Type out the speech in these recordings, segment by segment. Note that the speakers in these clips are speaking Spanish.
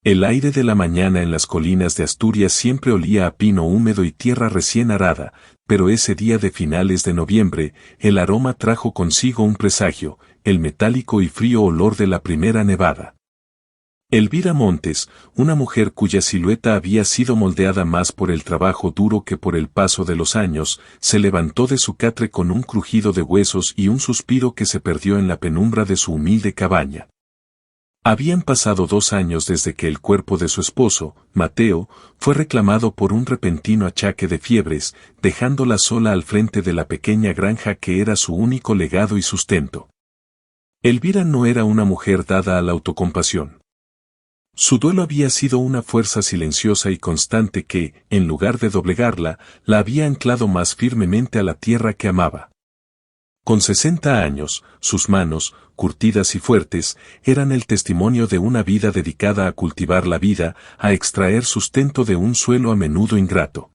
El aire de la mañana en las colinas de Asturias siempre olía a pino húmedo y tierra recién arada, pero ese día de finales de noviembre, el aroma trajo consigo un presagio, el metálico y frío olor de la primera nevada. Elvira Montes, una mujer cuya silueta había sido moldeada más por el trabajo duro que por el paso de los años, se levantó de su catre con un crujido de huesos y un suspiro que se perdió en la penumbra de su humilde cabaña. Habían pasado 2 años desde que el cuerpo de su esposo, Mateo, fue reclamado por un repentino achaque de fiebres, dejándola sola al frente de la pequeña granja que era su único legado y sustento. Elvira no era una mujer dada a la autocompasión. Su duelo había sido una fuerza silenciosa y constante que, en lugar de doblegarla, la había anclado más firmemente a la tierra que amaba. Con 60 años, sus manos, curtidas y fuertes, eran el testimonio de una vida dedicada a cultivar la vida, a extraer sustento de un suelo a menudo ingrato.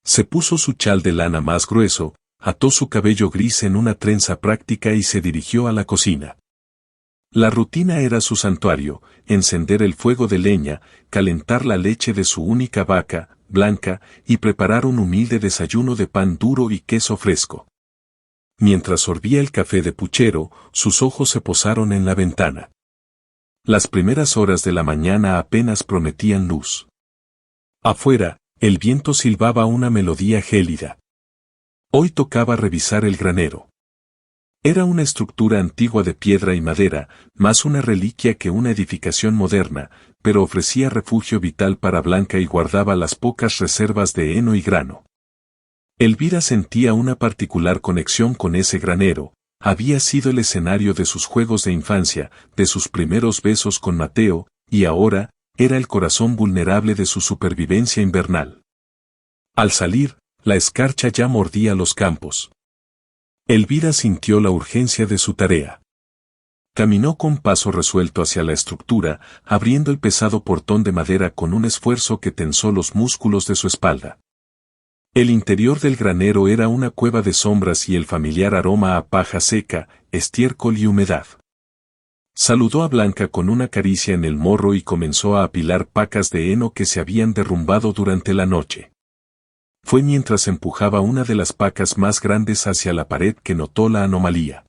Se puso su chal de lana más grueso, ató su cabello gris en una trenza práctica y se dirigió a la cocina. La rutina era su santuario, encender el fuego de leña, calentar la leche de su única vaca, Blanca, y preparar un humilde desayuno de pan duro y queso fresco. Mientras sorbía el café de puchero, sus ojos se posaron en la ventana. Las primeras horas de la mañana apenas prometían luz. Afuera, el viento silbaba una melodía gélida. Hoy tocaba revisar el granero. Era una estructura antigua de piedra y madera, más una reliquia que una edificación moderna, pero ofrecía refugio vital para Blanca y guardaba las pocas reservas de heno y grano. Elvira sentía una particular conexión con ese granero, había sido el escenario de sus juegos de infancia, de sus primeros besos con Mateo, y ahora, era el corazón vulnerable de su supervivencia invernal. Al salir, la escarcha ya mordía los campos. Elvira sintió la urgencia de su tarea. Caminó con paso resuelto hacia la estructura, abriendo el pesado portón de madera con un esfuerzo que tensó los músculos de su espalda. El interior del granero era una cueva de sombras y el familiar aroma a paja seca, estiércol y humedad. Saludó a Blanca con una caricia en el morro y comenzó a apilar pacas de heno que se habían derrumbado durante la noche. Fue mientras empujaba una de las pacas más grandes hacia la pared que notó la anomalía.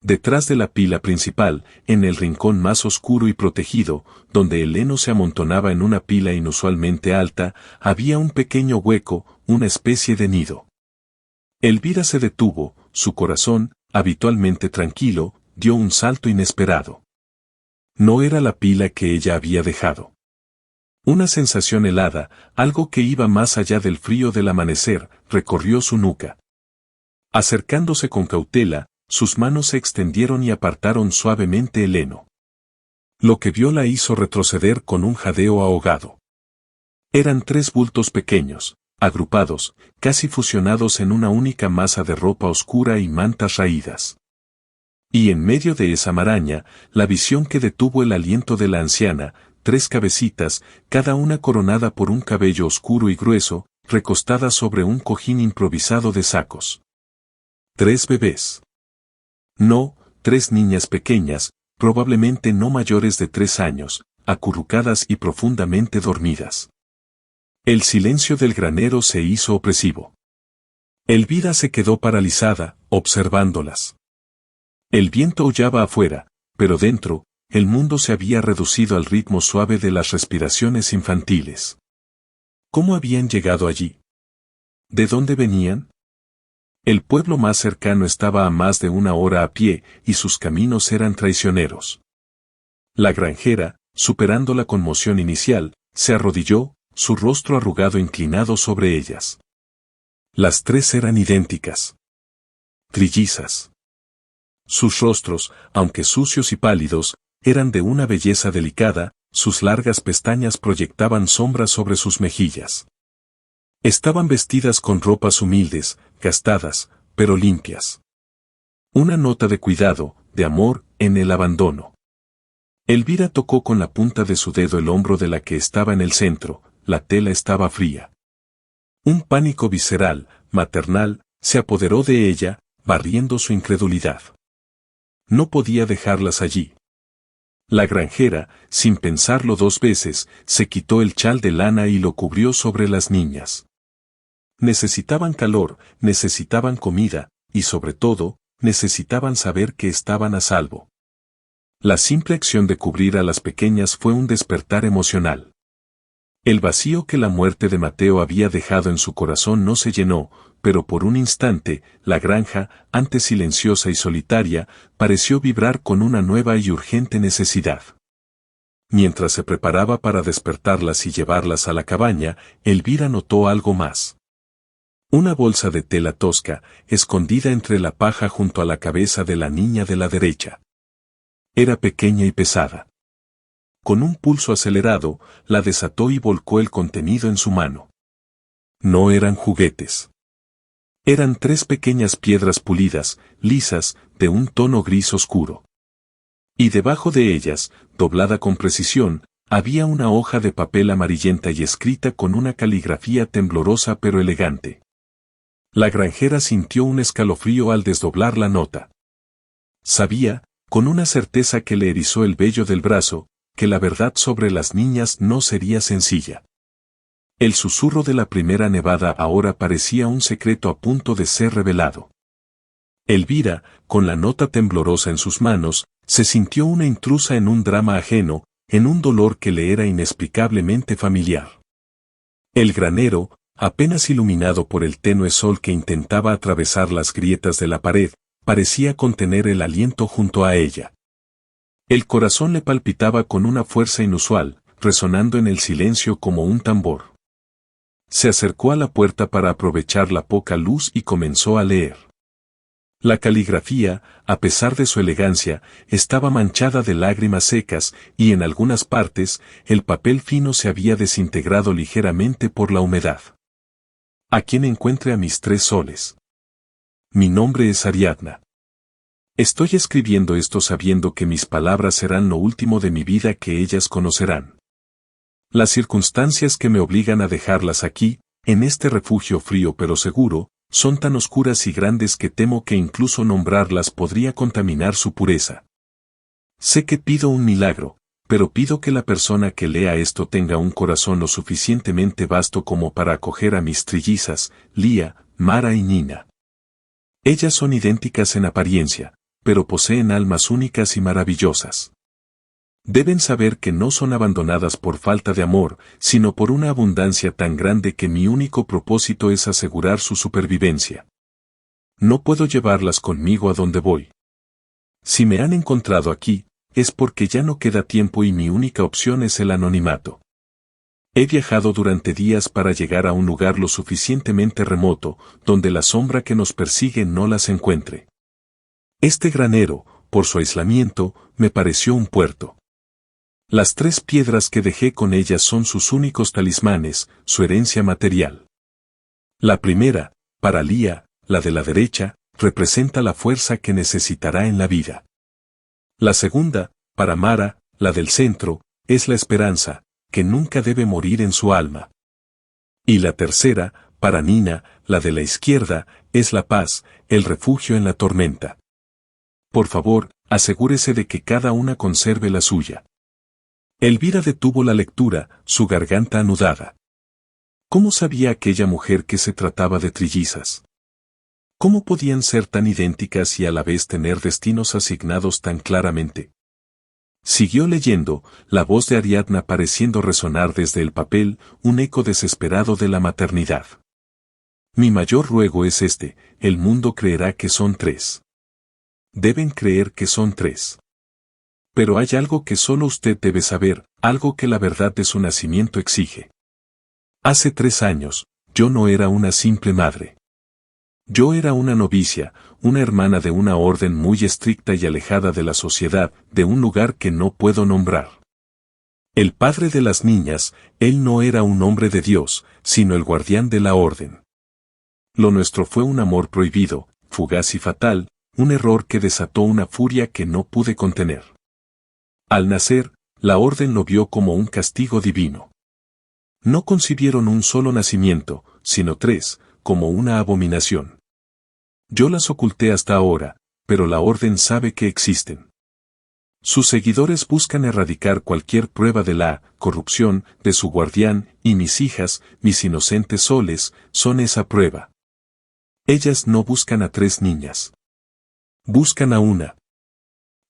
Detrás de la pila principal, en el rincón más oscuro y protegido, donde el heno se amontonaba en una pila inusualmente alta, había un pequeño hueco, una especie de nido. Elvira se detuvo, su corazón, habitualmente tranquilo, dio un salto inesperado. No era la pila que ella había dejado. Una sensación helada, algo que iba más allá del frío del amanecer, recorrió su nuca. Acercándose con cautela, sus manos se extendieron y apartaron suavemente el heno. Lo que vio la hizo retroceder con un jadeo ahogado. Eran 3 bultos pequeños, agrupados, casi fusionados en una única masa de ropa oscura y mantas raídas. Y en medio de esa maraña, la visión que detuvo el aliento de la anciana, 3 cabecitas, cada una coronada por un cabello oscuro y grueso, recostadas sobre un cojín improvisado de sacos. 3 bebés. No, 3 niñas pequeñas, probablemente no mayores de 3 años, acurrucadas y profundamente dormidas. El silencio del granero se hizo opresivo. Elvira se quedó paralizada, observándolas. El viento aullaba afuera, pero dentro, el mundo se había reducido al ritmo suave de las respiraciones infantiles. ¿Cómo habían llegado allí? ¿De dónde venían? El pueblo más cercano estaba a más de 1 hora a pie, y sus caminos eran traicioneros. La granjera, superando la conmoción inicial, se arrodilló, su rostro arrugado inclinado sobre ellas. Las 3 eran idénticas. Trillizas. Sus rostros, aunque sucios y pálidos, eran de una belleza delicada, sus largas pestañas proyectaban sombras sobre sus mejillas. Estaban vestidas con ropas humildes, gastadas, pero limpias. Una nota de cuidado, de amor, en el abandono. Elvira tocó con la punta de su dedo el hombro de la que estaba en el centro, la tela estaba fría. Un pánico visceral, maternal, se apoderó de ella, barriendo su incredulidad. No podía dejarlas allí. La granjera, sin pensarlo 2 veces, se quitó el chal de lana y lo cubrió sobre las niñas. Necesitaban calor, necesitaban comida, y sobre todo, necesitaban saber que estaban a salvo. La simple acción de cubrir a las pequeñas fue un despertar emocional. El vacío que la muerte de Mateo había dejado en su corazón no se llenó, pero por un instante, la granja, antes silenciosa y solitaria, pareció vibrar con una nueva y urgente necesidad. Mientras se preparaba para despertarlas y llevarlas a la cabaña, Elvira notó algo más. Una bolsa de tela tosca, escondida entre la paja junto a la cabeza de la niña de la derecha. Era pequeña y pesada. Con un pulso acelerado, la desató y volcó el contenido en su mano. No eran juguetes. Eran 3 pequeñas piedras pulidas, lisas, de un tono gris oscuro. Y debajo de ellas, doblada con precisión, había una hoja de papel amarillenta y escrita con una caligrafía temblorosa pero elegante. La granjera sintió un escalofrío al desdoblar la nota. Sabía, con una certeza que le erizó el vello del brazo, que la verdad sobre las niñas no sería sencilla. El susurro de la primera nevada ahora parecía un secreto a punto de ser revelado. Elvira, con la nota temblorosa en sus manos, se sintió una intrusa en un drama ajeno, en un dolor que le era inexplicablemente familiar. El granero, apenas iluminado por el tenue sol que intentaba atravesar las grietas de la pared, parecía contener el aliento junto a ella. El corazón le palpitaba con una fuerza inusual, resonando en el silencio como un tambor. Se acercó a la puerta para aprovechar la poca luz y comenzó a leer. La caligrafía, a pesar de su elegancia, estaba manchada de lágrimas secas y en algunas partes, el papel fino se había desintegrado ligeramente por la humedad. A quien encuentre a mis 3 soles. Mi nombre es Ariadna. Estoy escribiendo esto sabiendo que mis palabras serán lo último de mi vida que ellas conocerán. Las circunstancias que me obligan a dejarlas aquí, en este refugio frío pero seguro, son tan oscuras y grandes que temo que incluso nombrarlas podría contaminar su pureza. Sé que pido un milagro, pero pido que la persona que lea esto tenga un corazón lo suficientemente vasto como para acoger a mis trillizas, Lía, Mara y Nina. Ellas son idénticas en apariencia, pero poseen almas únicas y maravillosas. Deben saber que no son abandonadas por falta de amor, sino por una abundancia tan grande que mi único propósito es asegurar su supervivencia. No puedo llevarlas conmigo a donde voy. Si me han encontrado aquí, es porque ya no queda tiempo y mi única opción es el anonimato. He viajado durante días para llegar a un lugar lo suficientemente remoto, donde la sombra que nos persigue no las encuentre. Este granero, por su aislamiento, me pareció un puerto. Las 3 piedras que dejé con ellas son sus únicos talismanes, su herencia material. La primera, para Lía, la de la derecha, representa la fuerza que necesitará en la vida. La segunda, para Mara, la del centro, es la esperanza, que nunca debe morir en su alma. Y la tercera, para Nina, la de la izquierda, es la paz, el refugio en la tormenta. Por favor, asegúrese de que cada una conserve la suya. Elvira detuvo la lectura, su garganta anudada. ¿Cómo sabía aquella mujer que se trataba de trillizas? ¿Cómo podían ser tan idénticas y a la vez tener destinos asignados tan claramente? Siguió leyendo, la voz de Ariadna pareciendo resonar desde el papel, un eco desesperado de la maternidad. Mi mayor ruego es este, el mundo creerá que son 3. Deben creer que son 3. Pero hay algo que solo usted debe saber, algo que la verdad de su nacimiento exige. Hace 3 años, yo no era una simple madre. Yo era una novicia, una hermana de una orden muy estricta y alejada de la sociedad, de un lugar que no puedo nombrar. El padre de las niñas, él no era un hombre de Dios, sino el guardián de la orden. Lo nuestro fue un amor prohibido, fugaz y fatal, un error que desató una furia que no pude contener. Al nacer, la orden lo vio como un castigo divino. No concibieron un solo nacimiento, sino 3, como una abominación. Yo las oculté hasta ahora, pero la orden sabe que existen. Sus seguidores buscan erradicar cualquier prueba de la corrupción de su guardián, y mis hijas, mis inocentes soles, son esa prueba. Ellas no buscan a 3 niñas. Buscan a una.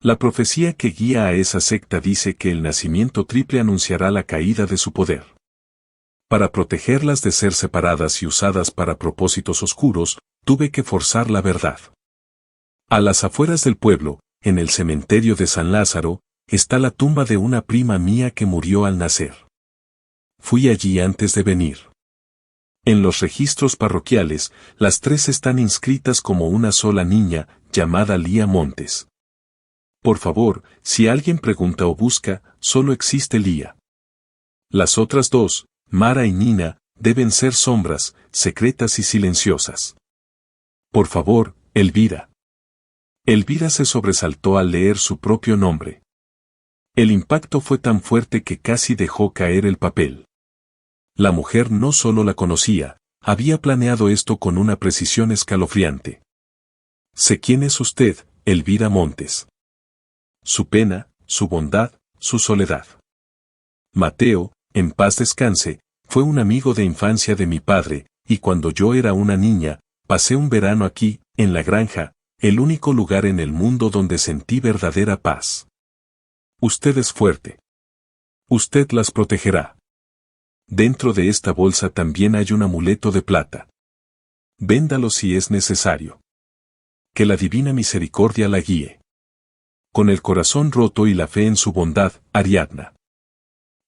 La profecía que guía a esa secta dice que el nacimiento triple anunciará la caída de su poder. Para protegerlas de ser separadas y usadas para propósitos oscuros, tuve que forzar la verdad. A las afueras del pueblo, en el cementerio de San Lázaro, está la tumba de una prima mía que murió al nacer. Fui allí antes de venir. En los registros parroquiales, las 3 están inscritas como una sola niña, llamada Lía Montes. Por favor, si alguien pregunta o busca, solo existe Lía. Las otras 2, Mara y Nina, deben ser sombras, secretas y silenciosas. Por favor, Elvira. Elvira se sobresaltó al leer su propio nombre. El impacto fue tan fuerte que casi dejó caer el papel. La mujer no solo la conocía, había planeado esto con una precisión escalofriante. Sé quién es usted, Elvira Montes. Su pena, su bondad, su soledad. Mateo, en paz descanse, fue un amigo de infancia de mi padre, y cuando yo era una niña, pasé un verano aquí, en la granja, el único lugar en el mundo donde sentí verdadera paz. Usted es fuerte. Usted las protegerá. Dentro de esta bolsa también hay un amuleto de plata. Véndalo si es necesario. Que la divina misericordia la guíe. Con el corazón roto y la fe en su bondad, Ariadna.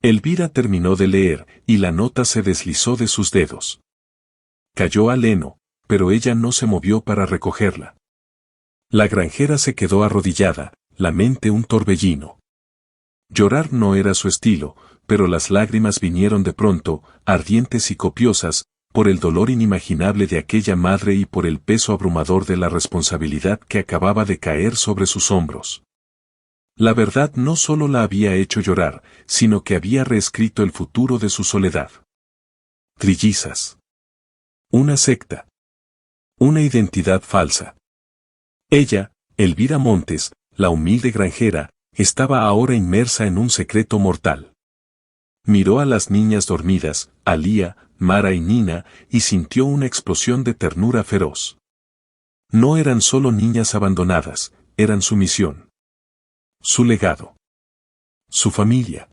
Elvira terminó de leer, y la nota se deslizó de sus dedos. Cayó al heno, pero ella no se movió para recogerla. La granjera se quedó arrodillada, la mente un torbellino. Llorar no era su estilo, pero las lágrimas vinieron de pronto, ardientes y copiosas, por el dolor inimaginable de aquella madre y por el peso abrumador de la responsabilidad que acababa de caer sobre sus hombros. La verdad no solo la había hecho llorar, sino que había reescrito el futuro de su soledad. Trillizas. Una secta. Una identidad falsa. Ella, Elvira Montes, la humilde granjera, estaba ahora inmersa en un secreto mortal. Miró a las niñas dormidas, a Lía, Mara y Nina, y sintió una explosión de ternura feroz. No eran solo niñas abandonadas, eran su misión. Su legado. Su familia.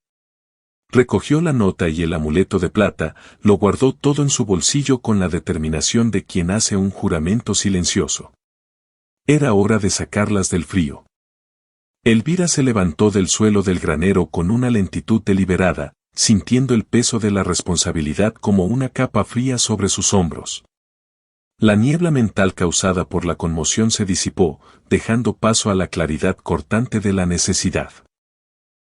Recogió la nota y el amuleto de plata, lo guardó todo en su bolsillo con la determinación de quien hace un juramento silencioso. Era hora de sacarlas del frío. Elvira se levantó del suelo del granero con una lentitud deliberada, sintiendo el peso de la responsabilidad como una capa fría sobre sus hombros. La niebla mental causada por la conmoción se disipó, dejando paso a la claridad cortante de la necesidad.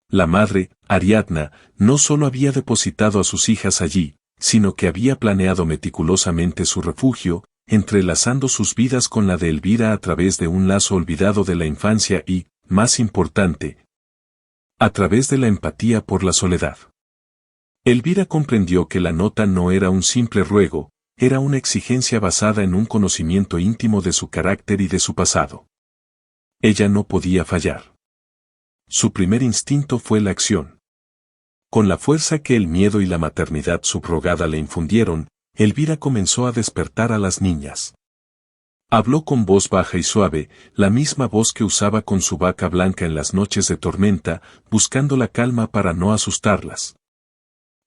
La madre, Ariadna, no solo había depositado a sus hijas allí, sino que había planeado meticulosamente su refugio, entrelazando sus vidas con la de Elvira a través de un lazo olvidado de la infancia y, más importante, a través de la empatía por la soledad. Elvira comprendió que la nota no era un simple ruego, era una exigencia basada en un conocimiento íntimo de su carácter y de su pasado. Ella no podía fallar. Su primer instinto fue la acción. Con la fuerza que el miedo y la maternidad subrogada le infundieron, Elvira comenzó a despertar a las niñas. Habló con voz baja y suave, la misma voz que usaba con su vaca blanca en las noches de tormenta, buscando la calma para no asustarlas.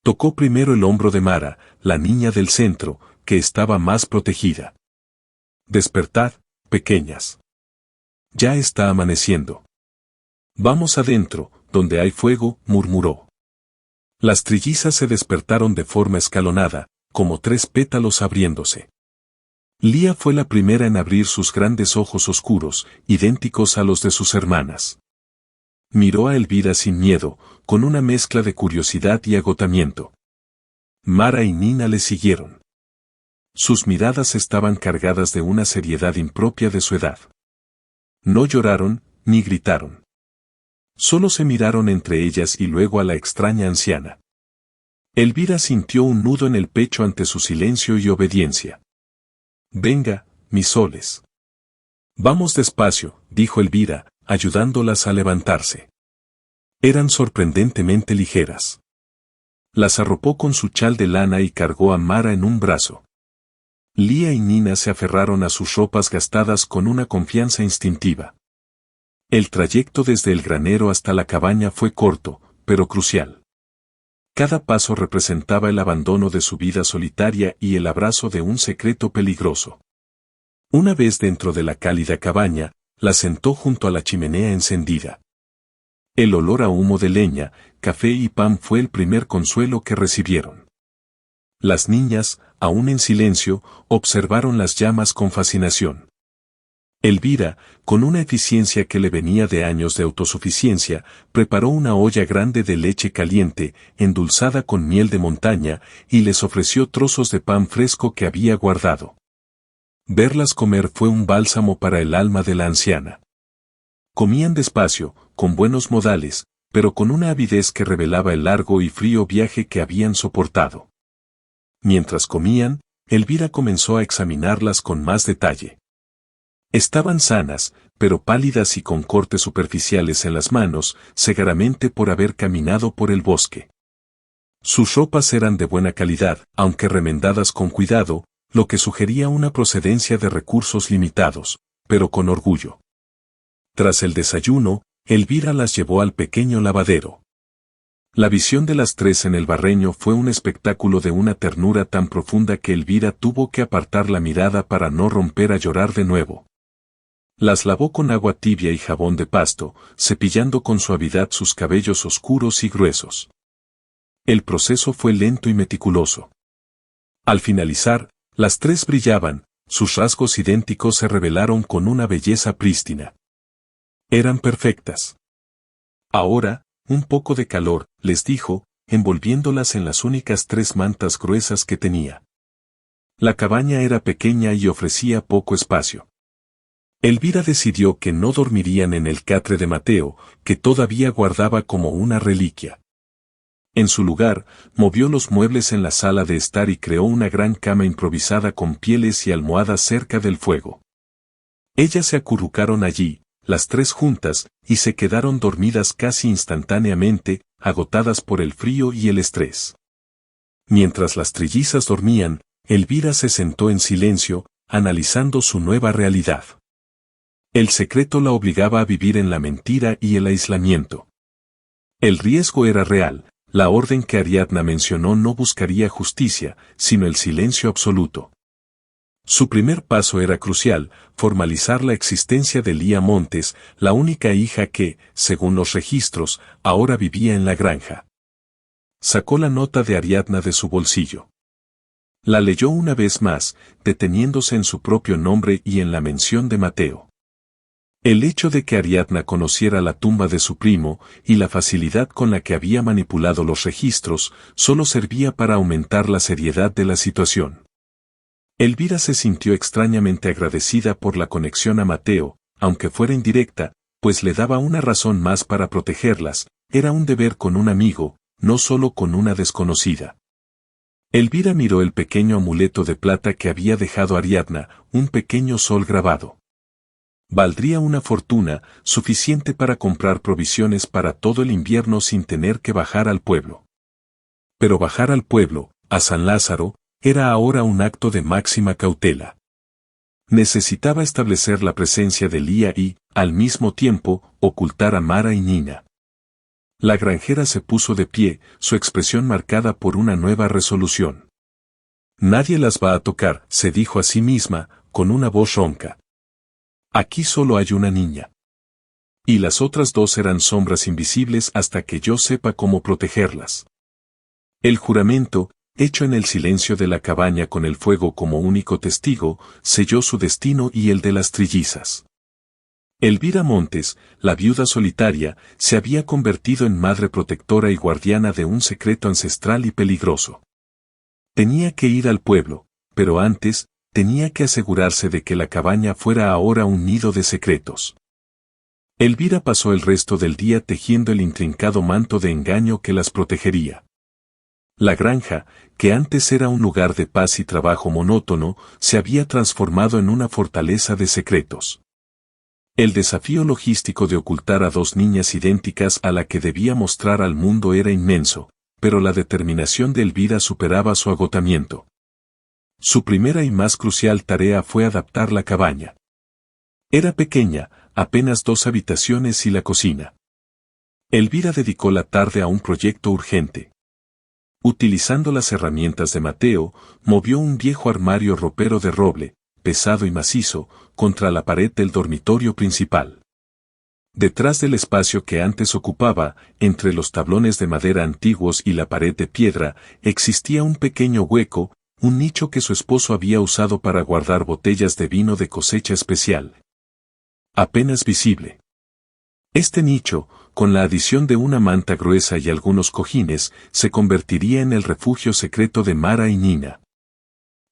Tocó primero el hombro de Mara, la niña del centro, que estaba más protegida. Despertad, pequeñas. Ya está amaneciendo. Vamos adentro, donde hay fuego, murmuró. Las trillizas se despertaron de forma escalonada, como 3 pétalos abriéndose. Lía fue la primera en abrir sus grandes ojos oscuros, idénticos a los de sus hermanas. Miró a Elvira sin miedo, con una mezcla de curiosidad y agotamiento. Mara y Nina le siguieron. Sus miradas estaban cargadas de una seriedad impropia de su edad. No lloraron, ni gritaron. Solo se miraron entre ellas y luego a la extraña anciana. Elvira sintió un nudo en el pecho ante su silencio y obediencia. Venga, mis soles. Vamos despacio, dijo Elvira, ayudándolas a levantarse. Eran sorprendentemente ligeras. Las arropó con su chal de lana y cargó a Mara en un brazo. Lía y Nina se aferraron a sus ropas gastadas con una confianza instintiva. El trayecto desde el granero hasta la cabaña fue corto, pero crucial. Cada paso representaba el abandono de su vida solitaria y el abrazo de un secreto peligroso. Una vez dentro de la cálida cabaña, la sentó junto a la chimenea encendida. El olor a humo de leña, café y pan fue el primer consuelo que recibieron. Las niñas, aún en silencio, observaron las llamas con fascinación. Elvira, con una eficiencia que le venía de años de autosuficiencia, preparó una olla grande de leche caliente, endulzada con miel de montaña, y les ofreció trozos de pan fresco que había guardado. Verlas comer fue un bálsamo para el alma de la anciana. Comían despacio, con buenos modales, pero con una avidez que revelaba el largo y frío viaje que habían soportado. Mientras comían, Elvira comenzó a examinarlas con más detalle. Estaban sanas, pero pálidas y con cortes superficiales en las manos, seguramente por haber caminado por el bosque. Sus ropas eran de buena calidad, aunque remendadas con cuidado, lo que sugería una procedencia de recursos limitados, pero con orgullo. Tras el desayuno, Elvira las llevó al pequeño lavadero. La visión de las tres en el barreño fue un espectáculo de una ternura tan profunda que Elvira tuvo que apartar la mirada para no romper a llorar de nuevo. Las lavó con agua tibia y jabón de pasto, cepillando con suavidad sus cabellos oscuros y gruesos. El proceso fue lento y meticuloso. Al finalizar, las tres brillaban, sus rasgos idénticos se revelaron con una belleza prístina. Eran perfectas. Ahora, un poco de calor, les dijo, envolviéndolas en las únicas 3 mantas gruesas que tenía. La cabaña era pequeña y ofrecía poco espacio. Elvira decidió que no dormirían en el catre de Mateo, que todavía guardaba como una reliquia. En su lugar, movió los muebles en la sala de estar y creó una gran cama improvisada con pieles y almohadas cerca del fuego. Ellas se acurrucaron allí, las 3 juntas, y se quedaron dormidas casi instantáneamente, agotadas por el frío y el estrés. Mientras las trillizas dormían, Elvira se sentó en silencio, analizando su nueva realidad. El secreto la obligaba a vivir en la mentira y el aislamiento. El riesgo era real, la orden que Ariadna mencionó no buscaría justicia, sino el silencio absoluto. Su primer paso era crucial, formalizar la existencia de Lía Montes, la única hija que, según los registros, ahora vivía en la granja. Sacó la nota de Ariadna de su bolsillo. La leyó una vez más, deteniéndose en su propio nombre y en la mención de Mateo. El hecho de que Ariadna conociera la tumba de su primo, y la facilidad con la que había manipulado los registros, solo servía para aumentar la seriedad de la situación. Elvira se sintió extrañamente agradecida por la conexión a Mateo, aunque fuera indirecta, pues le daba una razón más para protegerlas, era un deber con un amigo, no solo con una desconocida. Elvira miró el pequeño amuleto de plata que había dejado Ariadna, un pequeño sol grabado. Valdría una fortuna, suficiente para comprar provisiones para todo el invierno sin tener que bajar al pueblo. Pero bajar al pueblo, a San Lázaro, era ahora un acto de máxima cautela. Necesitaba establecer la presencia de Lía y, al mismo tiempo, ocultar a Mara y Nina. La granjera se puso de pie, su expresión marcada por una nueva resolución. Nadie las va a tocar, se dijo a sí misma, con una voz ronca. Aquí solo hay una niña. Y las otras 2 eran sombras invisibles hasta que yo sepa cómo protegerlas. El juramento, hecho en el silencio de la cabaña con el fuego como único testigo, selló su destino y el de las trillizas. Elvira Montes, la viuda solitaria, se había convertido en madre protectora y guardiana de un secreto ancestral y peligroso. Tenía que ir al pueblo, pero antes, tenía que asegurarse de que la cabaña fuera ahora un nido de secretos. Elvira pasó el resto del día tejiendo el intrincado manto de engaño que las protegería. La granja, que antes era un lugar de paz y trabajo monótono, se había transformado en una fortaleza de secretos. El desafío logístico de ocultar a dos niñas idénticas a la que debía mostrar al mundo era inmenso, pero la determinación de Elvira superaba su agotamiento. Su primera y más crucial tarea fue adaptar la cabaña. Era pequeña, apenas 2 habitaciones y la cocina. Elvira dedicó la tarde a un proyecto urgente. Utilizando las herramientas de Mateo, movió un viejo armario ropero de roble, pesado y macizo, contra la pared del dormitorio principal. Detrás del espacio que antes ocupaba, entre los tablones de madera antiguos y la pared de piedra, existía un pequeño hueco, un nicho que su esposo había usado para guardar botellas de vino de cosecha especial. Apenas visible. Este nicho, con la adición de una manta gruesa y algunos cojines, se convertiría en el refugio secreto de Mara y Nina.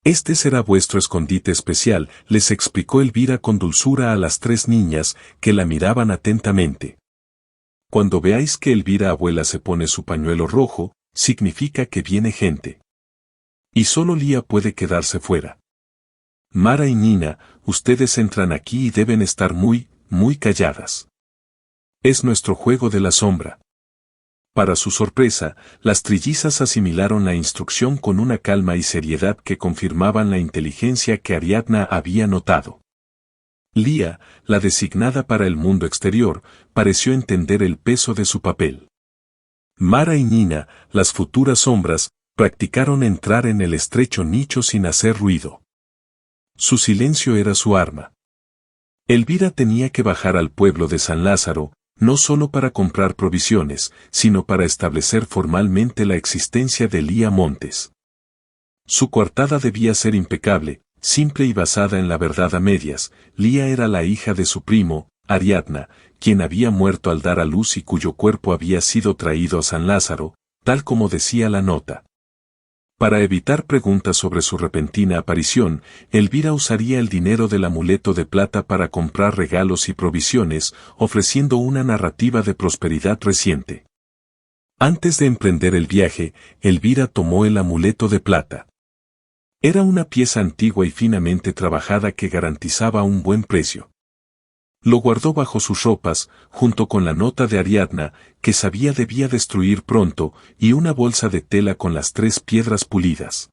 Este será vuestro escondite especial, les explicó Elvira con dulzura a las 3 niñas, que la miraban atentamente. Cuando veáis que Elvira abuela se pone su pañuelo rojo, significa que viene gente. Y solo Lía puede quedarse fuera. Mara y Nina, ustedes entran aquí y deben estar muy calladas. Es nuestro juego de la sombra. Para su sorpresa, las trillizas asimilaron la instrucción con una calma y seriedad que confirmaban la inteligencia que Ariadna había notado. Lía, la designada para el mundo exterior, pareció entender el peso de su papel. Mara y Nina, las futuras sombras, practicaron entrar en el estrecho nicho sin hacer ruido. Su silencio era su arma. Elvira tenía que bajar al pueblo de San Lázaro, no solo para comprar provisiones, sino para establecer formalmente la existencia de Lía Montes. Su coartada debía ser impecable, simple y basada en la verdad a medias. Lía era la hija de su primo, Ariadna, quien había muerto al dar a luz y cuyo cuerpo había sido traído a San Lázaro, tal como decía la nota. Para evitar preguntas sobre su repentina aparición, Elvira usaría el dinero del amuleto de plata para comprar regalos y provisiones, ofreciendo una narrativa de prosperidad reciente. Antes de emprender el viaje, Elvira tomó el amuleto de plata. Era una pieza antigua y finamente trabajada que garantizaba un buen precio. Lo guardó bajo sus ropas, junto con la nota de Ariadna, que sabía debía destruir pronto, y una bolsa de tela con las 3 piedras pulidas.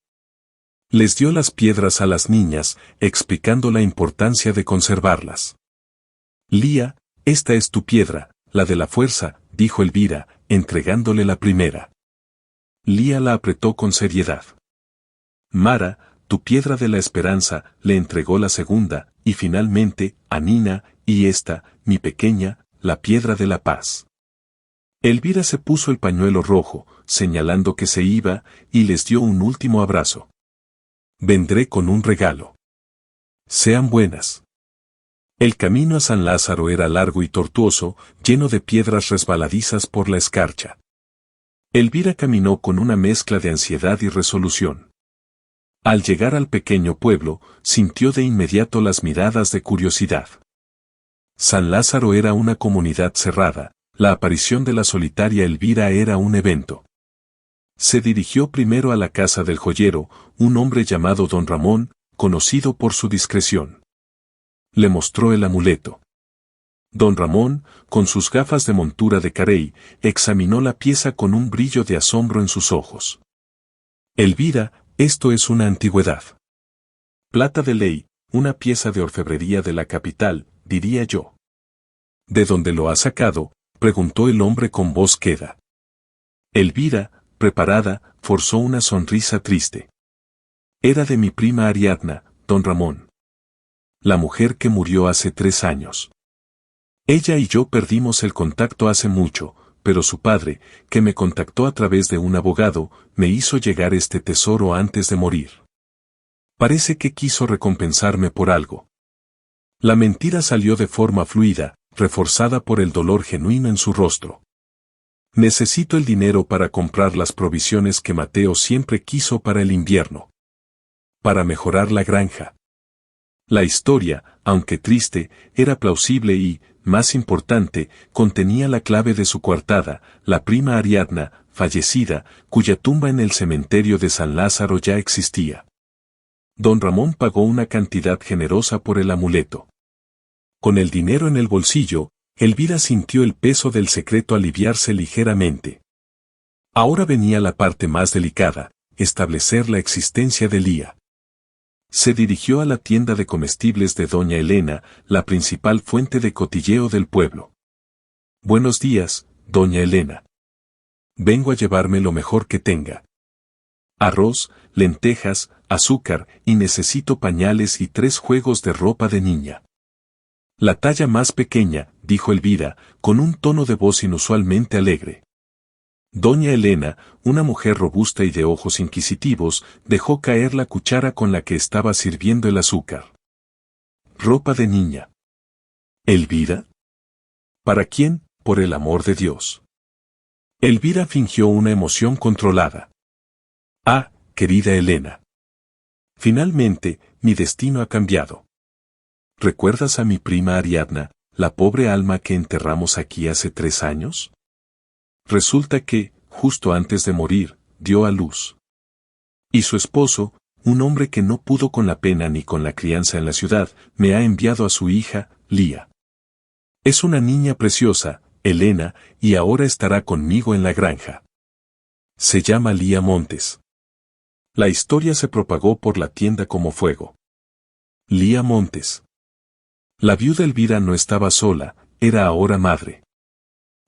Les dio las piedras a las niñas, explicando la importancia de conservarlas. Lía, esta es tu piedra, la de la fuerza, dijo Elvira, entregándole la primera. Lía la apretó con seriedad. Mara, tu piedra de la esperanza, le entregó la segunda, y finalmente, a Nina, y esta, mi pequeña, la piedra de la paz. Elvira se puso el pañuelo rojo, señalando que se iba, y les dio un último abrazo. Vendré con un regalo. Sean buenas. El camino a San Lázaro era largo y tortuoso, lleno de piedras resbaladizas por la escarcha. Elvira caminó con una mezcla de ansiedad y resolución. Al llegar al pequeño pueblo, sintió de inmediato las miradas de curiosidad. San Lázaro era una comunidad cerrada, la aparición de la solitaria Elvira era un evento. Se dirigió primero a la casa del joyero, un hombre llamado Don Ramón, conocido por su discreción. Le mostró el amuleto. Don Ramón, con sus gafas de montura de carey, examinó la pieza con un brillo de asombro en sus ojos. Elvira, esto es una antigüedad. Plata de ley, una pieza de orfebrería de la capital, diría yo. ¿De dónde lo ha sacado?, preguntó el hombre con voz queda. Elvira, preparada, forzó una sonrisa triste. Era de mi prima Ariadna, don Ramón. La mujer que murió hace 3 años. Ella y yo perdimos el contacto hace mucho, pero su padre, que me contactó a través de un abogado, me hizo llegar este tesoro antes de morir. Parece que quiso recompensarme por algo. La mentira salió de forma fluida, reforzada por el dolor genuino en su rostro. Necesito el dinero para comprar las provisiones que Mateo siempre quiso para el invierno. Para mejorar la granja. La historia, aunque triste, era plausible y, más importante, contenía la clave de su coartada, la prima Ariadna, fallecida, cuya tumba en el cementerio de San Lázaro ya existía. Don Ramón pagó una cantidad generosa por el amuleto. Con el dinero en el bolsillo, Elvira sintió el peso del secreto aliviarse ligeramente. Ahora venía la parte más delicada, establecer la existencia de Lía. Se dirigió a la tienda de comestibles de doña Elena, la principal fuente de cotilleo del pueblo. Buenos días, doña Elena. Vengo a llevarme lo mejor que tenga. Arroz, lentejas, azúcar, y necesito pañales y 3 juegos de ropa de niña. La talla más pequeña, dijo Elvira, con un tono de voz inusualmente alegre. Doña Elena, una mujer robusta y de ojos inquisitivos, dejó caer la cuchara con la que estaba sirviendo el azúcar. Ropa de niña. ¿Elvira? ¿Para quién, por el amor de Dios? Elvira fingió una emoción controlada. Ah, querida Elena. Finalmente, mi destino ha cambiado. ¿Recuerdas a mi prima Ariadna, la pobre alma que enterramos aquí hace 3 años? Resulta que, justo antes de morir, dio a luz. Y su esposo, un hombre que no pudo con la pena ni con la crianza en la ciudad, me ha enviado a su hija, Lía. Es una niña preciosa, Elena, y ahora estará conmigo en la granja. Se llama Lía Montes. La historia se propagó por la tienda como fuego. Lía Montes. La viuda Elvira no estaba sola, era ahora madre.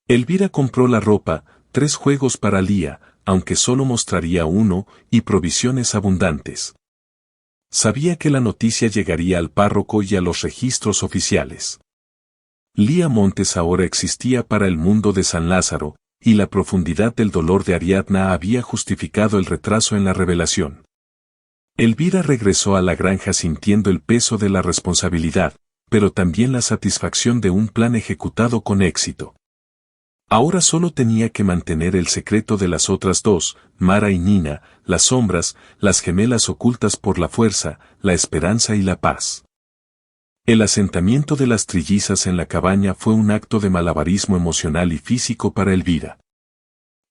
Elvira compró la ropa, 3 juegos para Lía, aunque solo mostraría 1, y provisiones abundantes. Sabía que la noticia llegaría al párroco y a los registros oficiales. Lía Montes ahora existía para el mundo de San Lázaro, y la profundidad del dolor de Ariadna había justificado el retraso en la revelación. Elvira regresó a la granja sintiendo el peso de la responsabilidad, pero también la satisfacción de un plan ejecutado con éxito. Ahora solo tenía que mantener el secreto de las otras 2, Mara y Nina, las sombras, las gemelas ocultas por la fuerza, la esperanza y la paz. El asentamiento de las trillizas en la cabaña fue un acto de malabarismo emocional y físico para Elvira.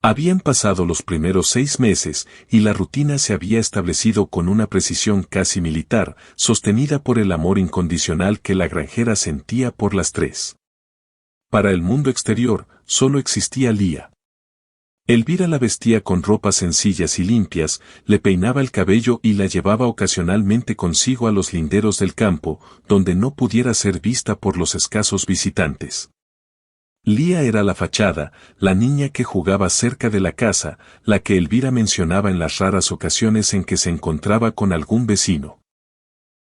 Habían pasado los primeros 6 meses y la rutina se había establecido con una precisión casi militar, sostenida por el amor incondicional que la granjera sentía por las 3. Para el mundo exterior, solo existía Lía. Elvira la vestía con ropas sencillas y limpias, le peinaba el cabello y la llevaba ocasionalmente consigo a los linderos del campo, donde no pudiera ser vista por los escasos visitantes. Lía era la fachada, la niña que jugaba cerca de la casa, la que Elvira mencionaba en las raras ocasiones en que se encontraba con algún vecino.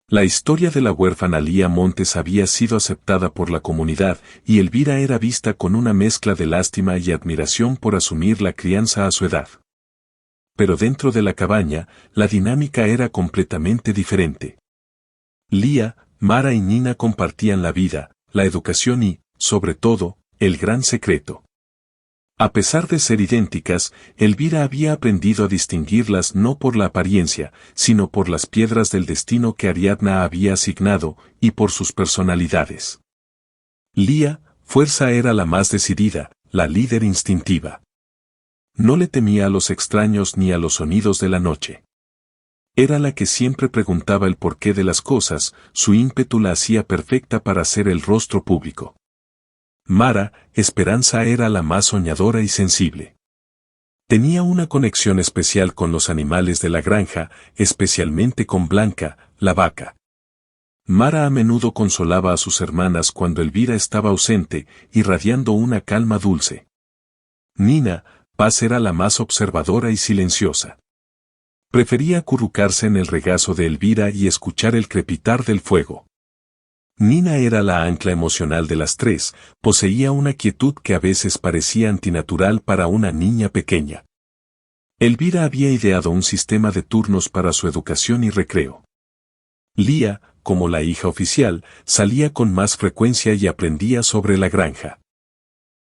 La historia de la huérfana Lía Montes había sido aceptada por la comunidad y Elvira era vista con una mezcla de lástima y admiración por asumir la crianza a su edad. Pero dentro de la cabaña, la dinámica era completamente diferente. Lía, Mara y Nina compartían la vida, la educación y, sobre todo, el gran secreto. A pesar de ser idénticas, Elvira había aprendido a distinguirlas no por la apariencia, sino por las piedras del destino que Ariadna había asignado, y por sus personalidades. Lía, fuerza era la más decidida, la líder instintiva. No le temía a los extraños ni a los sonidos de la noche. Era la que siempre preguntaba el porqué de las cosas, su ímpetu la hacía perfecta para ser el rostro público. Mara, Esperanza era la más soñadora y sensible. Tenía una conexión especial con los animales de la granja, especialmente con Blanca, la vaca. Mara a menudo consolaba a sus hermanas cuando Elvira estaba ausente, irradiando una calma dulce. Nina, Paz era la más observadora y silenciosa. Prefería acurrucarse en el regazo de Elvira y escuchar el crepitar del fuego. Nina era la ancla emocional de las 3, poseía una quietud que a veces parecía antinatural para una niña pequeña. Elvira había ideado un sistema de turnos para su educación y recreo. Lía, como la hija oficial, salía con más frecuencia y aprendía sobre la granja.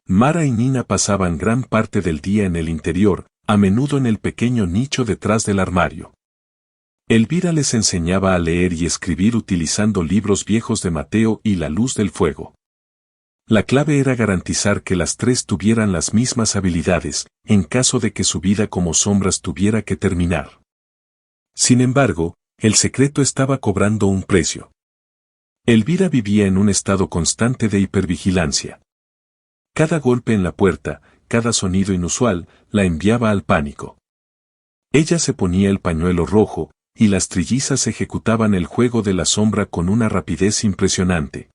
Mara y Nina pasaban gran parte del día en el interior, a menudo en el pequeño nicho detrás del armario. Elvira les enseñaba a leer y escribir utilizando libros viejos de Mateo y La Luz del Fuego. La clave era garantizar que las 3 tuvieran las mismas habilidades, en caso de que su vida como sombras tuviera que terminar. Sin embargo, el secreto estaba cobrando un precio. Elvira vivía en un estado constante de hipervigilancia. Cada golpe en la puerta, cada sonido inusual, la enviaba al pánico. Ella se ponía el pañuelo rojo, y las trillizas ejecutaban el juego de la sombra con una rapidez impresionante.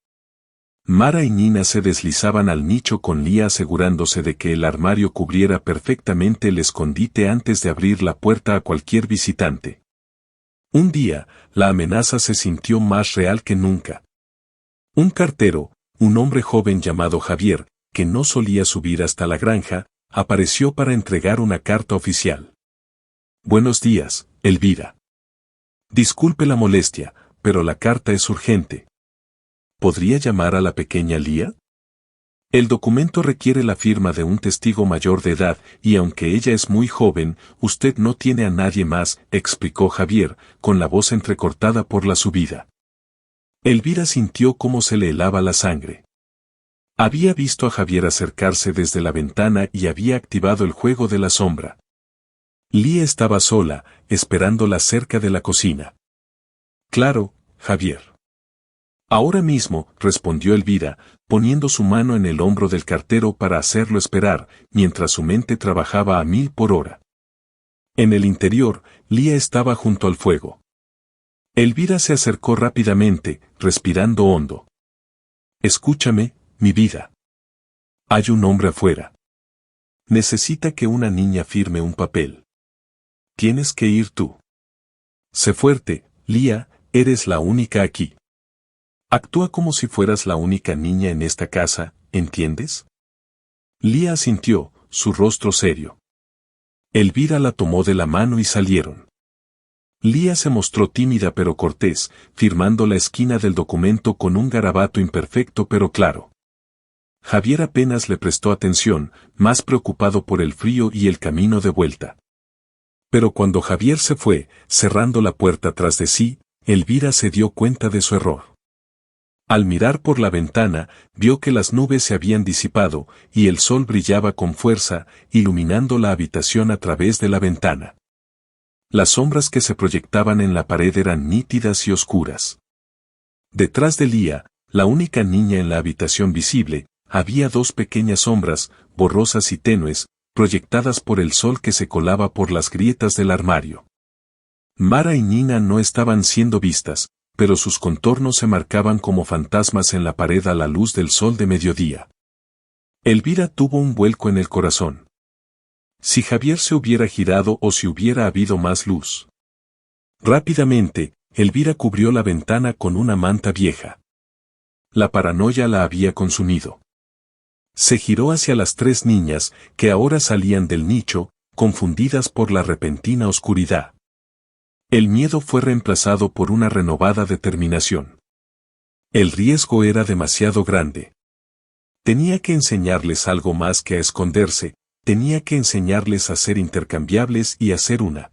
Mara y Nina se deslizaban al nicho con Lía asegurándose de que el armario cubriera perfectamente el escondite antes de abrir la puerta a cualquier visitante. Un día, la amenaza se sintió más real que nunca. Un cartero, un hombre joven llamado Javier, que no solía subir hasta la granja, apareció para entregar una carta oficial. Buenos días, Elvira. Disculpe la molestia, pero la carta es urgente. ¿Podría llamar a la pequeña Lía? El documento requiere la firma de un testigo mayor de edad, y aunque ella es muy joven, usted no tiene a nadie más, explicó Javier, con la voz entrecortada por la subida. Elvira sintió cómo se le helaba la sangre. Había visto a Javier acercarse desde la ventana y había activado el juego de la sombra. Lía estaba sola, esperándola cerca de la cocina. Claro, Javier. Ahora mismo, respondió Elvira, poniendo su mano en el hombro del cartero para hacerlo esperar, mientras su mente trabajaba a 1000 por hora. En el interior, Lía estaba junto al fuego. Elvira se acercó rápidamente, respirando hondo. Escúchame, mi vida. Hay un hombre afuera. Necesita que una niña firme un papel. Tienes que ir tú. Sé fuerte, Lía, eres la única aquí. Actúa como si fueras la única niña en esta casa, ¿entiendes? Lía asintió, su rostro serio. Elvira la tomó de la mano y salieron. Lía se mostró tímida pero cortés, firmando la esquina del documento con un garabato imperfecto pero claro. Javier apenas le prestó atención, más preocupado por el frío y el camino de vuelta. Pero cuando Javier se fue, cerrando la puerta tras de sí, Elvira se dio cuenta de su error. Al mirar por la ventana, vio que las nubes se habían disipado, y el sol brillaba con fuerza, iluminando la habitación a través de la ventana. Las sombras que se proyectaban en la pared eran nítidas y oscuras. Detrás de Lía, la única niña en la habitación visible, había dos pequeñas sombras, borrosas y tenues, proyectadas por el sol que se colaba por las grietas del armario. Mara y Nina no estaban siendo vistas, pero sus contornos se marcaban como fantasmas en la pared a la luz del sol de mediodía. Elvira tuvo un vuelco en el corazón. Si Javier se hubiera girado o si hubiera habido más luz. Rápidamente, Elvira cubrió la ventana con una manta vieja. La paranoia la había consumido. Se giró hacia las tres niñas, que ahora salían del nicho, confundidas por la repentina oscuridad. El miedo fue reemplazado por una renovada determinación. El riesgo era demasiado grande. Tenía que enseñarles algo más que a esconderse, tenía que enseñarles a ser intercambiables y a ser una.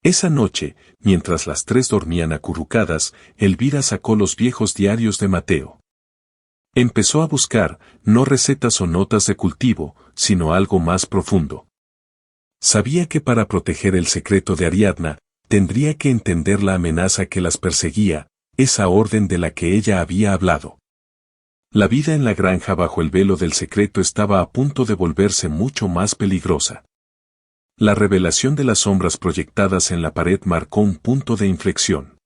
Esa noche, mientras las tres dormían acurrucadas, Elvira sacó los viejos diarios de Mateo. Empezó a buscar, no recetas o notas de cultivo, sino algo más profundo. Sabía que para proteger el secreto de Ariadna, tendría que entender la amenaza que las perseguía, esa orden de la que ella había hablado. La vida en la granja bajo el velo del secreto estaba a punto de volverse mucho más peligrosa. La revelación de las sombras proyectadas en la pared marcó un punto de inflexión.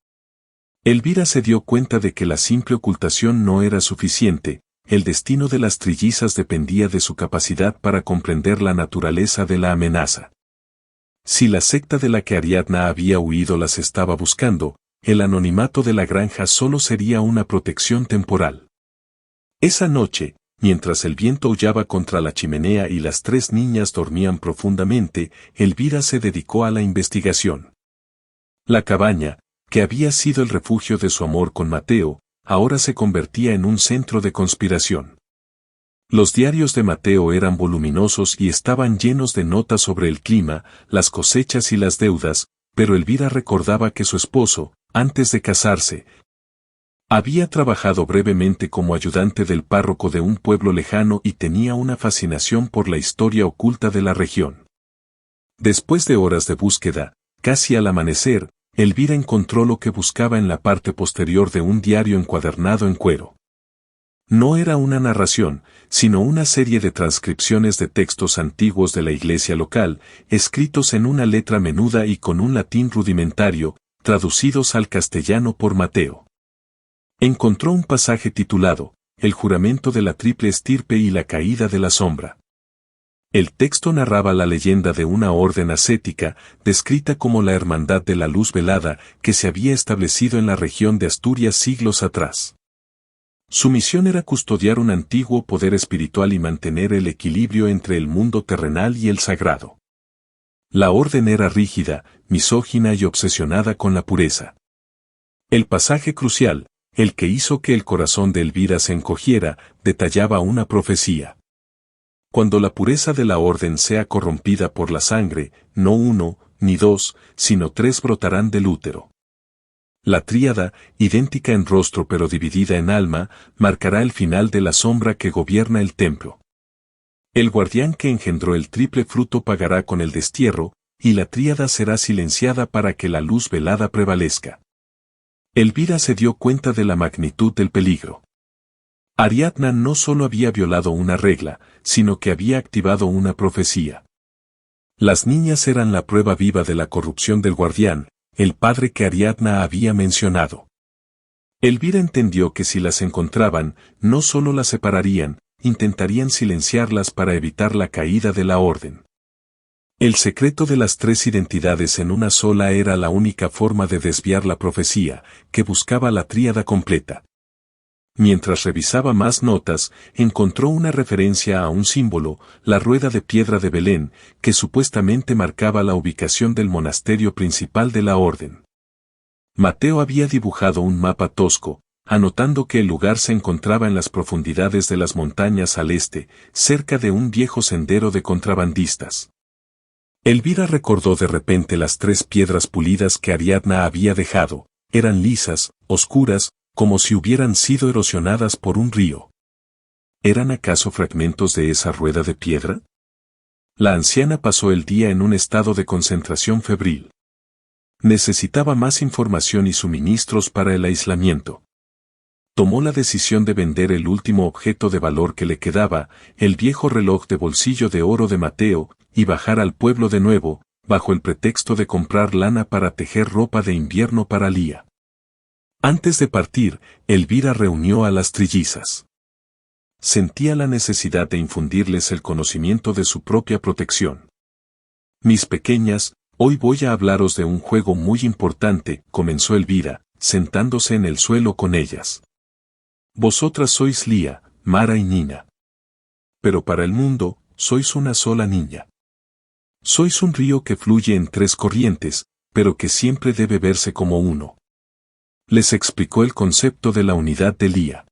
Elvira se dio cuenta de que la simple ocultación no era suficiente, el destino de las trillizas dependía de su capacidad para comprender la naturaleza de la amenaza. Si la secta de la que Ariadna había huido las estaba buscando, el anonimato de la granja solo sería una protección temporal. Esa noche, mientras el viento aullaba contra la chimenea y las tres niñas dormían profundamente, Elvira se dedicó a la investigación. La cabaña, que había sido el refugio de su amor con Mateo, ahora se convertía en un centro de conspiración. Los diarios de Mateo eran voluminosos y estaban llenos de notas sobre el clima, las cosechas y las deudas, pero Elvira recordaba que su esposo, antes de casarse, había trabajado brevemente como ayudante del párroco de un pueblo lejano y tenía una fascinación por la historia oculta de la región. Después de horas de búsqueda, casi al amanecer, Elvira encontró lo que buscaba en la parte posterior de un diario encuadernado en cuero. No era una narración, sino una serie de transcripciones de textos antiguos de la iglesia local, escritos en una letra menuda y con un latín rudimentario, traducidos al castellano por Mateo. Encontró un pasaje titulado, El juramento de la triple estirpe y la caída de la sombra. El texto narraba la leyenda de una orden ascética, descrita como la Hermandad de la Luz Velada, que se había establecido en la región de Asturias siglos atrás. Su misión era custodiar un antiguo poder espiritual y mantener el equilibrio entre el mundo terrenal y el sagrado. La orden era rígida, misógina y obsesionada con la pureza. El pasaje crucial, el que hizo que el corazón de Elvira se encogiera, detallaba una profecía. Cuando la pureza de la orden sea corrompida por la sangre, no uno, ni dos, sino tres brotarán del útero. La tríada, idéntica en rostro pero dividida en alma, marcará el final de la sombra que gobierna el templo. El guardián que engendró el triple fruto pagará con el destierro, y la tríada será silenciada para que la luz velada prevalezca. Elvira se dio cuenta de la magnitud del peligro. Ariadna no solo había violado una regla, sino que había activado una profecía. Las niñas eran la prueba viva de la corrupción del guardián, el padre que Ariadna había mencionado. Elvira entendió que si las encontraban, no solo las separarían, intentarían silenciarlas para evitar la caída de la orden. El secreto de las tres identidades en una sola era la única forma de desviar la profecía, que buscaba la tríada completa. Mientras revisaba más notas, encontró una referencia a un símbolo, la rueda de piedra de Belén, que supuestamente marcaba la ubicación del monasterio principal de la orden. Mateo había dibujado un mapa tosco, anotando que el lugar se encontraba en las profundidades de las montañas al este, cerca de un viejo sendero de contrabandistas. Elvira recordó de repente las tres piedras pulidas que Ariadna había dejado, eran lisas, oscuras, como si hubieran sido erosionadas por un río. ¿Eran acaso fragmentos de esa rueda de piedra? La anciana pasó el día en un estado de concentración febril. Necesitaba más información y suministros para el aislamiento. Tomó la decisión de vender el último objeto de valor que le quedaba, el viejo reloj de bolsillo de oro de Mateo, y bajar al pueblo de nuevo, bajo el pretexto de comprar lana para tejer ropa de invierno para Lía. Antes de partir, Elvira reunió a las trillizas. Sentía la necesidad de infundirles el conocimiento de su propia protección. Mis pequeñas, hoy voy a hablaros de un juego muy importante, comenzó Elvira, sentándose en el suelo con ellas. Vosotras sois Lía, Mara y Nina. Pero para el mundo, sois una sola niña. Sois un río que fluye en tres corrientes, pero que siempre debe verse como uno. Les explicó el concepto de la unidad de Lía.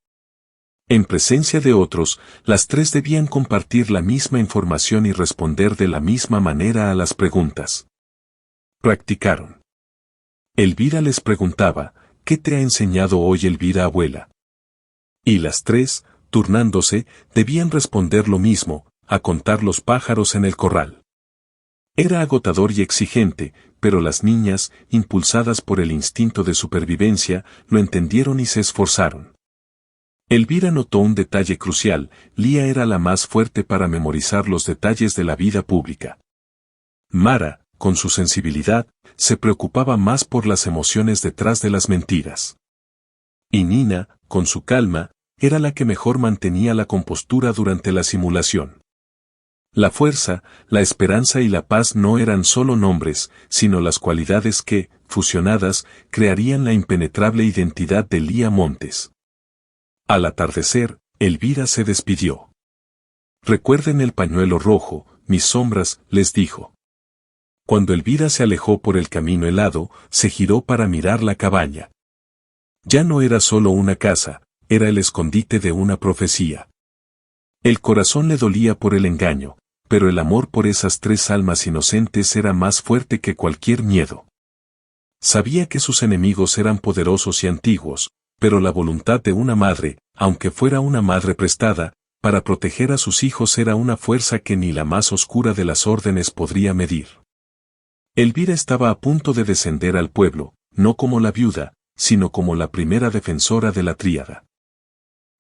En presencia de otros, las tres debían compartir la misma información y responder de la misma manera a las preguntas. Practicaron. Elvira les preguntaba, ¿qué te ha enseñado hoy Elvira abuela? Y las tres, turnándose, debían responder lo mismo, a contar los pájaros en el corral. Era agotador y exigente, pero las niñas, impulsadas por el instinto de supervivencia, lo entendieron y se esforzaron. Elvira notó un detalle crucial, Lía era la más fuerte para memorizar los detalles de la vida pública. Mara, con su sensibilidad, se preocupaba más por las emociones detrás de las mentiras. Y Nina, con su calma, era la que mejor mantenía la compostura durante la simulación. La fuerza, la esperanza y la paz no eran solo nombres, sino las cualidades que, fusionadas, crearían la impenetrable identidad de Lía Montes. Al atardecer, Elvira se despidió. Recuerden el pañuelo rojo, mis sombras, les dijo. Cuando Elvira se alejó por el camino helado, se giró para mirar la cabaña. Ya no era solo una casa, era el escondite de una profecía. El corazón le dolía por el engaño, pero el amor por esas tres almas inocentes era más fuerte que cualquier miedo. Sabía que sus enemigos eran poderosos y antiguos, pero la voluntad de una madre, aunque fuera una madre prestada, para proteger a sus hijos era una fuerza que ni la más oscura de las órdenes podría medir. Elvira estaba a punto de descender al pueblo, no como la viuda, sino como la primera defensora de la tríada.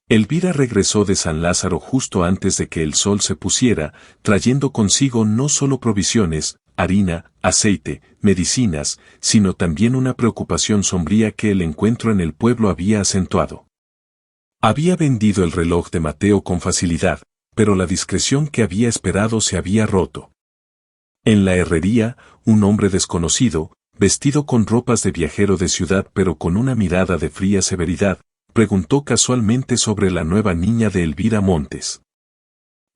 Elvira regresó de San Lázaro justo antes de que el sol se pusiera, trayendo consigo no solo provisiones, harina, aceite, medicinas, sino también una preocupación sombría que el encuentro en el pueblo había acentuado. Había vendido el reloj de Mateo con facilidad, pero la discreción que había esperado se había roto. En la herrería, un hombre desconocido, vestido con ropas de viajero de ciudad pero con una mirada de fría severidad, preguntó casualmente sobre la nueva niña de Elvira Montes.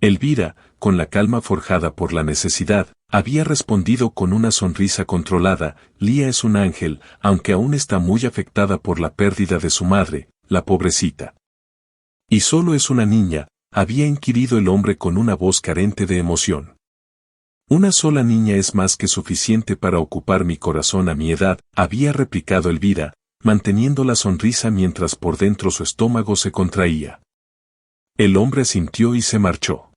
Elvira, con la calma forjada por la necesidad, había respondido con una sonrisa controlada: Lía es un ángel, aunque aún está muy afectada por la pérdida de su madre, la pobrecita. Y solo es una niña, había inquirido el hombre con una voz carente de emoción. Una sola niña es más que suficiente para ocupar mi corazón a mi edad, había replicado Elvira, manteniendo la sonrisa mientras por dentro su estómago se contraía. El hombre asintió y se marchó.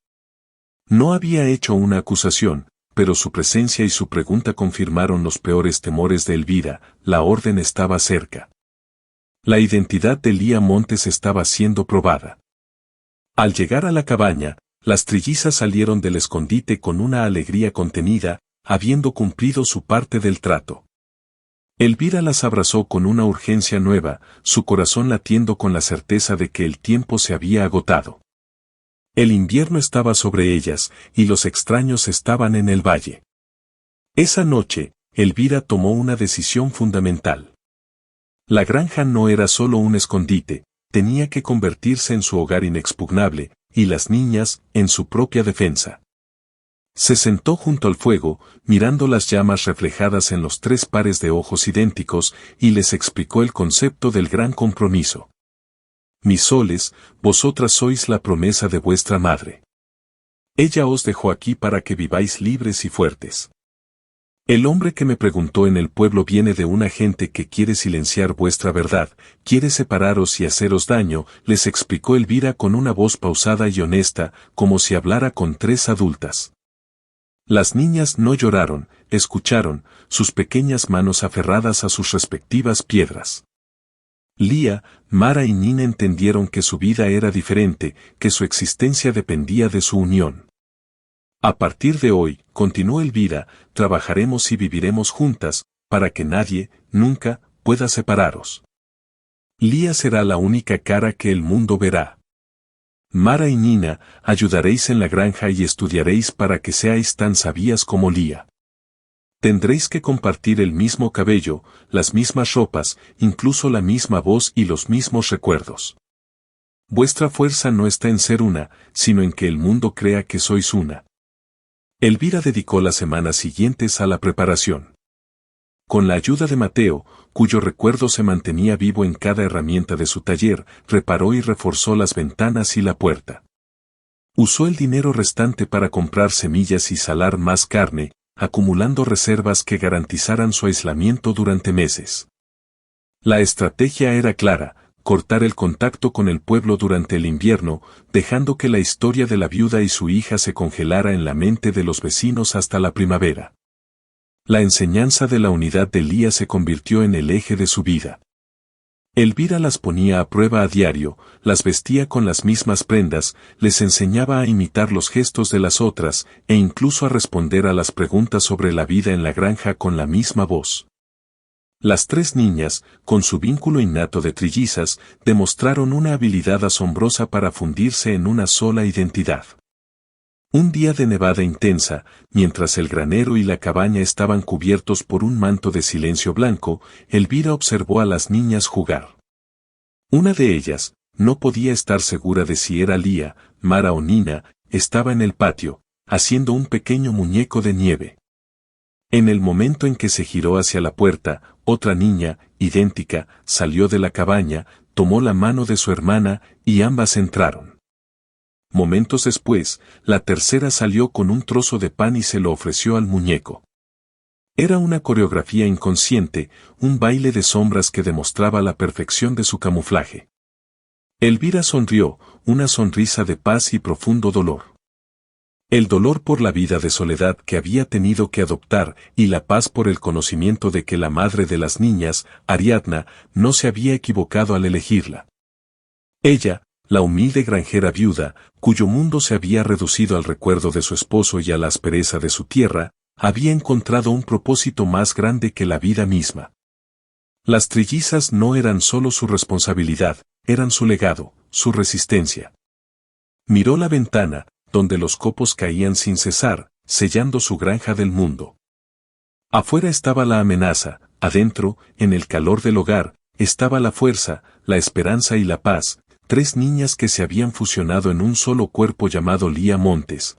No había hecho una acusación, pero su presencia y su pregunta confirmaron los peores temores de Elvira: la orden estaba cerca. La identidad de Lía Montes estaba siendo probada. Al llegar a la cabaña, las trillizas salieron del escondite con una alegría contenida, habiendo cumplido su parte del trato. Elvira las abrazó con una urgencia nueva, su corazón latiendo con la certeza de que el tiempo se había agotado. El invierno estaba sobre ellas, y los extraños estaban en el valle. Esa noche, Elvira tomó una decisión fundamental. La granja no era solo un escondite, tenía que convertirse en su hogar inexpugnable, y las niñas, en su propia defensa. Se sentó junto al fuego, mirando las llamas reflejadas en los 3 pares de ojos idénticos, y les explicó el concepto del gran compromiso. Mis soles, vosotras sois la promesa de vuestra madre. Ella os dejó aquí para que viváis libres y fuertes. El hombre que me preguntó en el pueblo viene de una gente que quiere silenciar vuestra verdad, quiere separaros y haceros daño, les explicó Elvira con una voz pausada y honesta, como si hablara con 3 adultas. Las niñas no lloraron, escucharon, sus pequeñas manos aferradas a sus respectivas piedras. Lía, Mara y Nina entendieron que su vida era diferente, que su existencia dependía de su unión. A partir de hoy, continuó Elvira, trabajaremos y viviremos juntas, para que nadie, nunca, pueda separaros. Lía será la única cara que el mundo verá. Mara y Nina, ayudaréis en la granja y estudiaréis para que seáis tan sabias como Lía. Tendréis que compartir el mismo cabello, las mismas ropas, incluso la misma voz y los mismos recuerdos. Vuestra fuerza no está en ser una, sino en que el mundo crea que sois una. Elvira dedicó las semanas siguientes a la preparación. Con la ayuda de Mateo, cuyo recuerdo se mantenía vivo en cada herramienta de su taller, reparó y reforzó las ventanas y la puerta. Usó el dinero restante para comprar semillas y salar más carne, acumulando reservas que garantizaran su aislamiento durante meses. La estrategia era clara: cortar el contacto con el pueblo durante el invierno, dejando que la historia de la viuda y su hija se congelara en la mente de los vecinos hasta la primavera. La enseñanza de la unidad de Lía se convirtió en el eje de su vida. Elvira las ponía a prueba a diario, las vestía con las mismas prendas, les enseñaba a imitar los gestos de las otras, e incluso a responder a las preguntas sobre la vida en la granja con la misma voz. Las 3 niñas, con su vínculo innato de trillizas, demostraron una habilidad asombrosa para fundirse en una sola identidad. Un día de nevada intensa, mientras el granero y la cabaña estaban cubiertos por un manto de silencio blanco, Elvira observó a las niñas jugar. Una de ellas, no podía estar segura de si era Lía, Mara o Nina, estaba en el patio, haciendo un pequeño muñeco de nieve. En el momento en que se giró hacia la puerta, otra niña, idéntica, salió de la cabaña, tomó la mano de su hermana, y ambas entraron. Momentos después, la tercera salió con un trozo de pan y se lo ofreció al muñeco. Era una coreografía inconsciente, un baile de sombras que demostraba la perfección de su camuflaje. Elvira sonrió, una sonrisa de paz y profundo dolor. El dolor por la vida de soledad que había tenido que adoptar y la paz por el conocimiento de que la madre de las niñas, Ariadna, no se había equivocado al elegirla. Ella, la humilde granjera viuda, cuyo mundo se había reducido al recuerdo de su esposo y a la aspereza de su tierra, había encontrado un propósito más grande que la vida misma. Las trillizas no eran solo su responsabilidad, eran su legado, su resistencia. Miró la ventana, donde los copos caían sin cesar, sellando su granja del mundo. Afuera estaba la amenaza, adentro, en el calor del hogar, estaba la fuerza, la esperanza y la paz, tres niñas que se habían fusionado en un solo cuerpo llamado Lía Montes.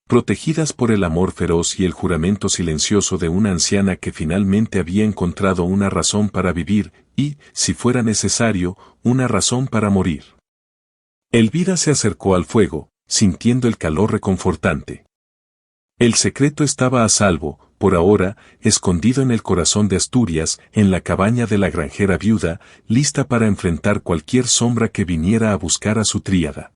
Protegidas por el amor feroz y el juramento silencioso de una anciana que finalmente había encontrado una razón para vivir y, si fuera necesario, una razón para morir. Elvira se acercó al fuego, sintiendo el calor reconfortante. El secreto estaba a salvo, por ahora, escondido en el corazón de Asturias, en la cabaña de la granjera viuda, lista para enfrentar cualquier sombra que viniera a buscar a su tríada.